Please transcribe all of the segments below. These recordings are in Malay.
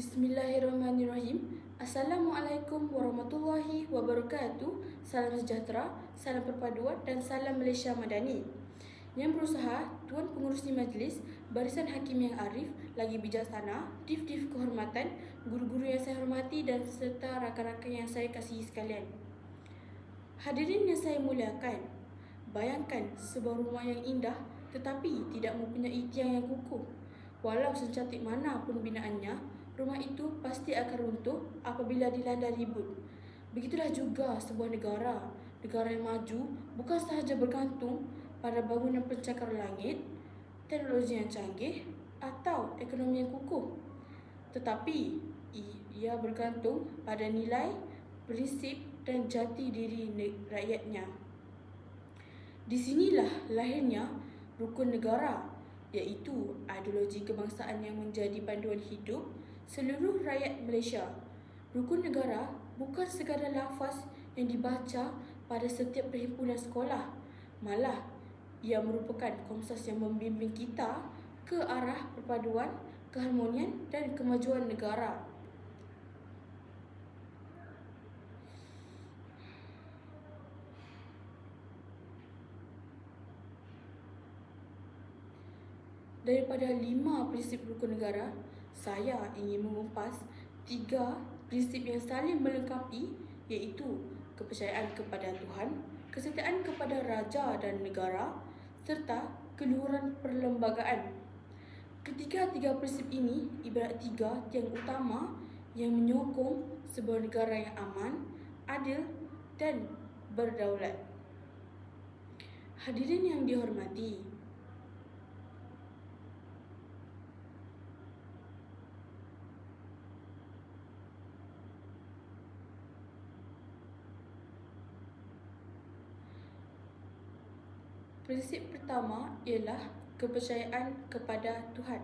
Bismillahirrahmanirrahim. Assalamualaikum warahmatullahi wabarakatuh. Salam sejahtera, salam perpaduan dan salam Malaysia Madani. Yang berusaha, Tuan Pengerusi Majlis, Barisan Hakim yang arif, lagi bijaksana, div-div kehormatan, guru-guru yang saya hormati dan serta rakan-rakan yang saya kasihi sekalian. Hadirin yang saya muliakan, bayangkan sebuah rumah yang indah tetapi tidak mempunyai tiang yang kukuh. Walau secantik mana pun binaannya, rumah itu pasti akan runtuh apabila dilanda ribut. Begitulah juga sebuah negara. Negara yang maju bukan sahaja bergantung pada bangunan pencakar langit, teknologi yang canggih atau ekonomi yang kukuh, tetapi ia bergantung pada nilai, prinsip dan jati diri rakyatnya. Di sinilah lahirnya rukun negara, iaitu ideologi kebangsaan yang menjadi panduan hidup seluruh rakyat Malaysia. Rukun negara bukan sekadar lafaz yang dibaca pada setiap perhimpunan sekolah. Malah, ia merupakan komsas yang membimbing kita ke arah perpaduan, keharmonian dan kemajuan negara. Daripada 5 prinsip rukun negara, saya ingin mengupas 3 prinsip yang saling melengkapi, iaitu kepercayaan kepada Tuhan, kesetiaan kepada raja dan negara, serta keluhuran perlembagaan. Ketiga-tiga prinsip ini ibarat 3 tiang utama yang menyokong sebuah negara yang aman, adil dan berdaulat. Hadirin yang dihormati, prinsip pertama ialah kepercayaan kepada Tuhan.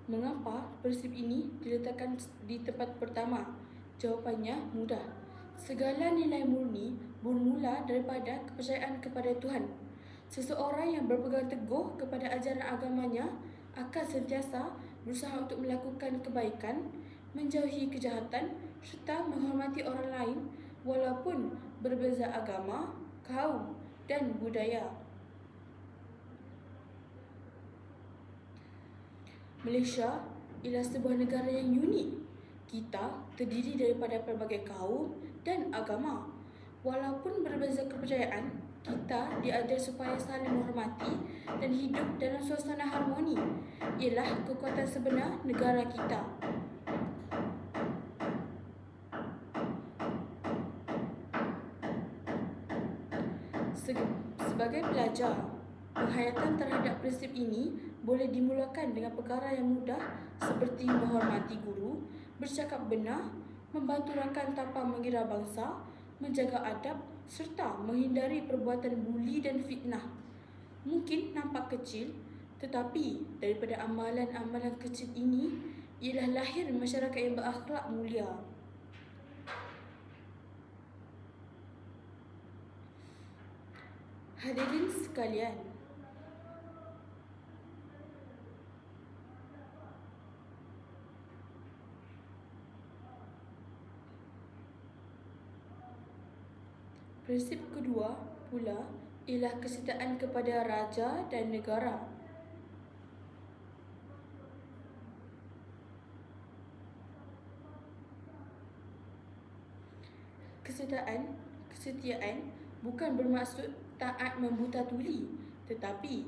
Mengapa prinsip ini diletakkan di tempat pertama? Jawapannya mudah. Segala nilai murni bermula daripada kepercayaan kepada Tuhan. Seseorang yang berpegang teguh kepada ajaran agamanya akan sentiasa berusaha untuk melakukan kebaikan, menjauhi kejahatan serta menghormati orang lain walaupun berbeza agama, kaum dan budaya. Malaysia ialah sebuah negara yang unik. Kita terdiri daripada pelbagai kaum dan agama. Walaupun berbeza kepercayaan, kita diajar supaya saling menghormati dan hidup dalam suasana harmoni. Ialah kekuatan sebenar negara kita. Sebagai pelajar, penghayatan terhadap prinsip ini boleh dimulakan dengan perkara yang mudah seperti menghormati guru, bercakap benar, membantu rakan tanpa mengira bangsa, menjaga adab serta menghindari perbuatan buli dan fitnah. Mungkin nampak kecil, tetapi daripada amalan-amalan kecil ini ialah lahir masyarakat yang berakhlak mulia. Hadirin sekalian, prinsip kedua pula ialah kesetiaan kepada raja dan negara. Kesetiaan bukan bermaksud taat membuta tuli, tetapi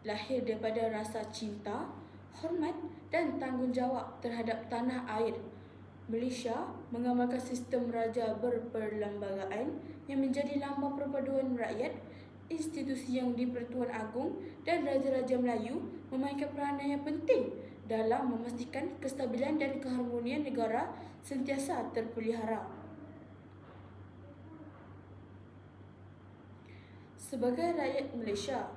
lahir daripada rasa cinta, hormat dan tanggungjawab terhadap tanah air. Malaysia mengamalkan sistem raja berperlembagaan yang menjadi lambang perpaduan rakyat. Institusi yang di-Pertuan Agong dan Raja-Raja Melayu memainkan peranan yang penting dalam memastikan kestabilan dan keharmonian negara sentiasa terpelihara. Sebagai rakyat Malaysia,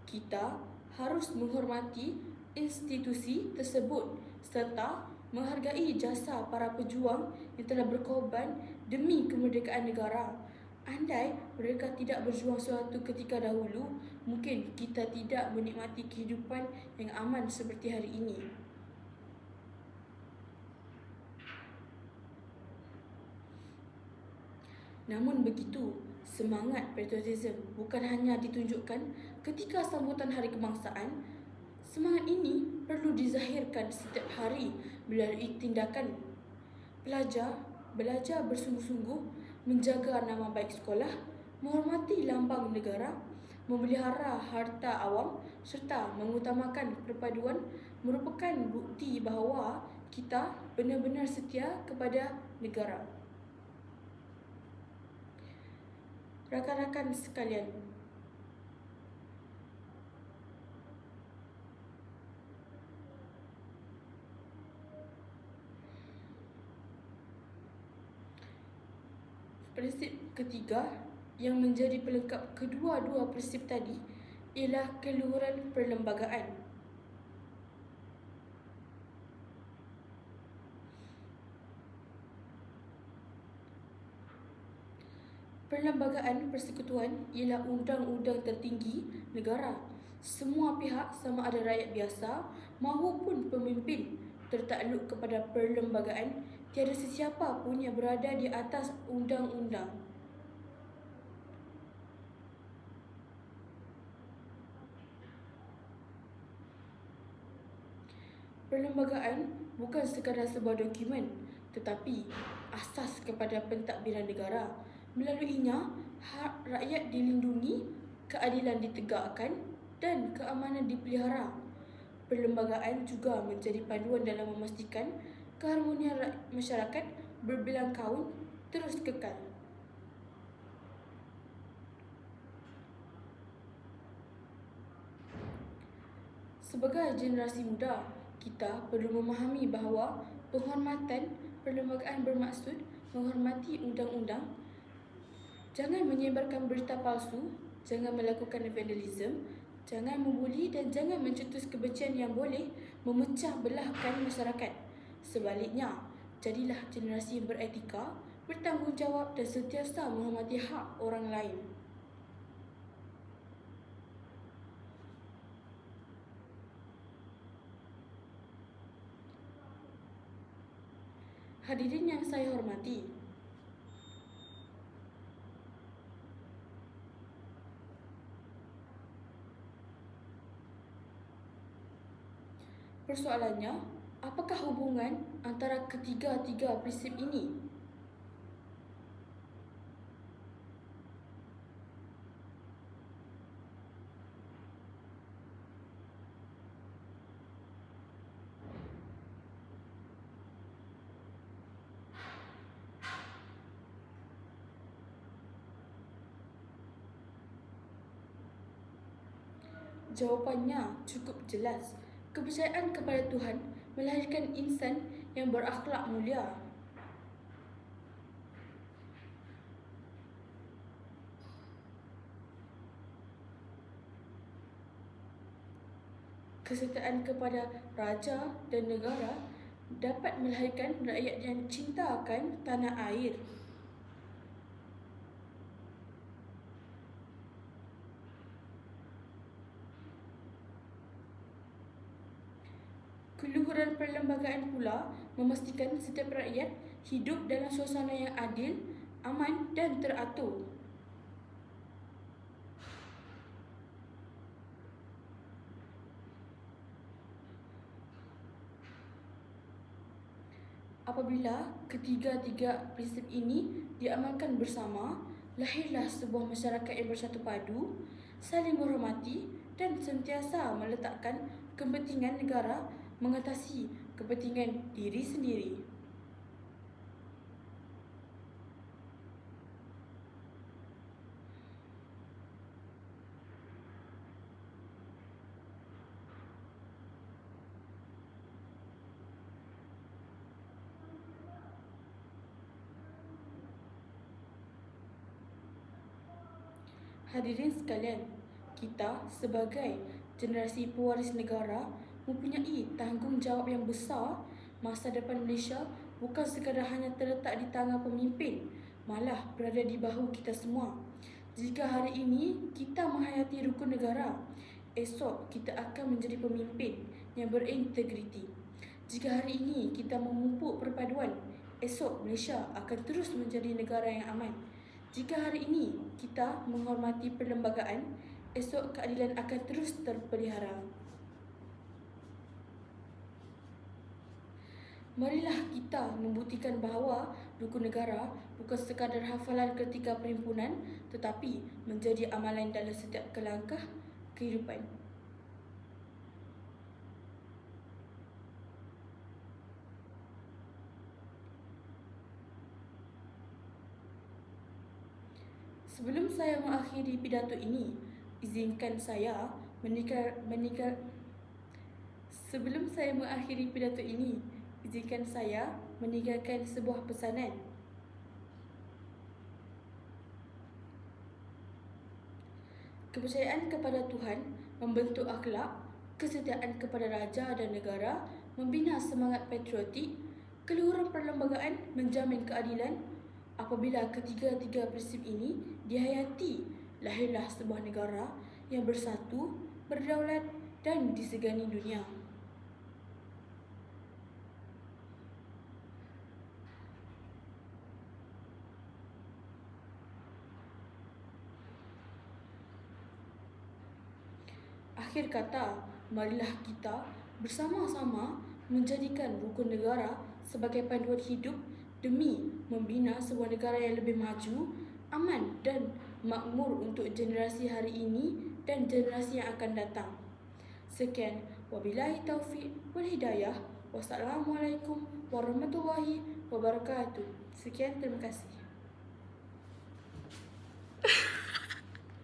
kita harus menghormati institusi tersebut serta menghargai jasa para pejuang yang telah berkorban demi kemerdekaan negara. Andai mereka tidak berjuang suatu ketika dahulu, mungkin kita tidak menikmati kehidupan yang aman seperti hari ini. Namun begitu, semangat patriotism bukan hanya ditunjukkan ketika sambutan Hari Kebangsaan. Semangat ini perlu dizahirkan setiap hari melalui tindakan belajar bersungguh-sungguh, menjaga nama baik sekolah, menghormati lambang negara, memelihara harta awam serta mengutamakan perpaduan merupakan bukti bahawa kita benar-benar setia kepada negara. Rakan-rakan sekalian, prinsip ketiga yang menjadi pelengkap kedua-dua prinsip tadi ialah keluhuran perlembagaan. Perlembagaan persekutuan ialah undang-undang tertinggi negara. Semua pihak, sama ada rakyat biasa maupun pemimpin, tertakluk kepada perlembagaan. Tiada sesiapa pun yang berada di atas undang-undang. Perlembagaan bukan sekadar sebuah dokumen, tetapi asas kepada pentadbiran negara. Melaluinya, hak rakyat dilindungi, keadilan ditegakkan dan keamanan dipelihara. Perlembagaan juga menjadi panduan dalam memastikan keharmonian masyarakat berbelang kaum terus kekal. Sebagai generasi muda, kita perlu memahami bahawa penghormatan perlembagaan bermaksud menghormati undang-undang. Jangan menyebarkan berita palsu, jangan melakukan vandalism, jangan membuli dan jangan mencetus kebencian yang boleh memecah belahkan masyarakat. Sebaliknya, jadilah generasi yang beretika, bertanggungjawab dan sentiasa menghormati hak orang lain. Hadirin yang saya hormati, persoalannya, apakah hubungan antara ketiga-tiga prinsip ini? Jawapannya cukup jelas. Kepercayaan kepada Tuhan melahirkan insan yang berakhlak mulia. Kesetaan kepada raja dan negara dapat melahirkan rakyat yang cinta akan tanah air. Keluhuran perlembagaan pula memastikan setiap rakyat hidup dalam suasana yang adil, aman dan teratur. Apabila ketiga-tiga prinsip ini diamalkan bersama, lahirlah sebuah masyarakat yang bersatu padu, saling menghormati dan sentiasa meletakkan kepentingan negara mengatasi kepentingan diri sendiri. Hadirin sekalian, kita sebagai generasi pewaris negara mempunyai tanggungjawab yang besar. Masa depan Malaysia bukan sekadar hanya terletak di tangan pemimpin, malah berada di bahu kita semua. Jika hari ini kita menghayati rukun negara, esok kita akan menjadi pemimpin yang berintegriti. Jika hari ini kita memupuk perpaduan, esok Malaysia akan terus menjadi negara yang aman. Jika hari ini kita menghormati perlembagaan, esok keadilan akan terus terpelihara. Marilah kita membuktikan bahawa rukun negara bukan sekadar hafalan ketika perhimpunan, tetapi menjadi amalan dalam setiap kelangkah kehidupan. Sebelum saya mengakhiri pidato ini, izinkan saya meninggalkan sebuah pesanan. Kepercayaan kepada Tuhan membentuk akhlak, kesetiaan kepada raja dan negara membina semangat patriotik, keluhuran perlembagaan menjamin keadilan. Apabila ketiga-tiga prinsip ini dihayati, lahirlah sebuah negara yang bersatu, berdaulat dan disegani dunia. Akhir kata, marilah kita bersama-sama menjadikan rukun negara sebagai panduan hidup demi membina sebuah negara yang lebih maju, aman dan makmur untuk generasi hari ini dan generasi yang akan datang. Sekian, wabillahi taufiq wal hidayah. Wassalamualaikum warahmatullahi wabarakatuh. Sekian, terima kasih.